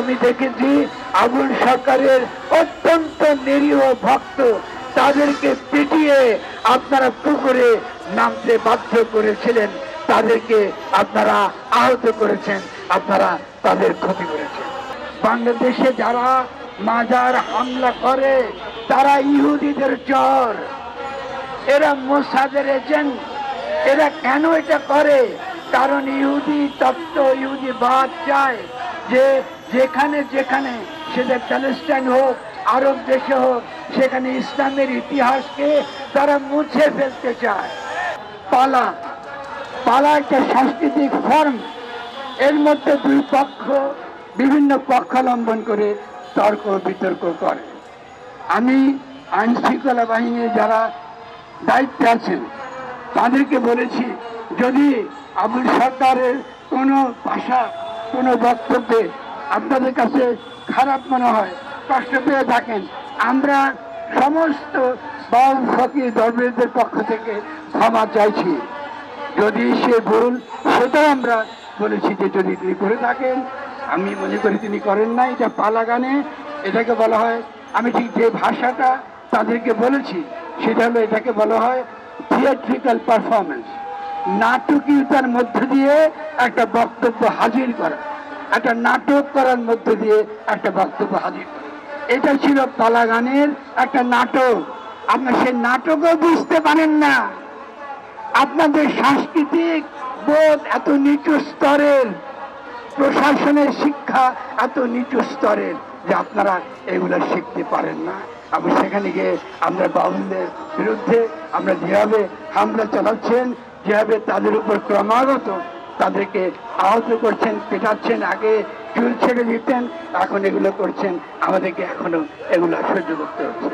আমি দেখেছি আবুল সরকারের অত্যন্ত নিরীহ ভক্ত তাদেরকে পিটিয়ে আপনারা পুকুরে নামতে বাধ্য করেছিলেন, তাদেরকে আপনারা আহত করেছেন, আপনারা তাদের ক্ষতি করেছেন। বাংলাদেশে যারা মাজার হামলা করে তারা ইহুদিদের চর, এরা মোসাদের এজেন্ট। এরা কেন এটা করে? কারণ ইহুদি তত্ত্ব, ইহুদিবাদ চায় যে যেখানে যেখানে সেটা প্যালেস্টাইন হোক, আরব দেশে হোক, সেখানে ইসলামের ইতিহাসকে তারা মুছে ফেলতে চায়। পালা পালা একটা সাংস্কৃতিক ফর্ম, এর মধ্যে দুই পক্ষ বিভিন্ন পক্ষাবলম্বন করে তর্ক বিতর্ক করে। আমি আইন শৃঙ্খলা বাহিনীর যারা দায়িত্বে আছেন তাদেরকে বলেছি, যদি আবুল সরকারের কোনো ভাষা, কোনো বক্তব্যে আপনাদের কাছে খারাপ মনে হয়, কষ্ট পেয়ে থাকেন, আমরা সমস্ত বাউল ফকির দরবেশদের পক্ষ থেকে ক্ষমা চাইছি। যদি সে ভুল, সেটাও আমরা বলেছি যে যদি তিনি করে থাকেন, আমি মনে করি তিনি করেন নাই, এটা পালা গানে এটাকে বলা হয়। আমি ঠিক যে ভাষাটা তাদেরকে বলেছি সেটা হলো, এটাকে বলা হয় থিয়েট্রিক্যাল পারফরমেন্স, নাটকীয়তার মধ্য দিয়ে একটা বক্তব্য হাজির করা, একটা নাটক করার মধ্য দিয়ে একটা বক্তব্য হাজির করা। এটা ছিল পালা গানের একটা নাটক। আপনার সেই নাটকও বুঝতে পারেন না, আপনাদের সাংস্কৃতিক বোধ এত নিচু স্তরের, প্রশাসনের শিক্ষা এত নিচু স্তরের যে আপনারা এগুলো শিখতে পারেন না। আমি সেখানে গিয়ে আমরা বাউলদের বিরুদ্ধে আমরা যেভাবে হামলা চালাচ্ছেন, যেভাবে তাদের উপর ক্রমাগত তাদেরকে আহত করছেন, পেটাচ্ছেন, আগে চুল ছেড়ে দিতেন, এখন এগুলো করছেন, আমাদেরকে এখনো এগুলো সহ্য করতে হচ্ছে।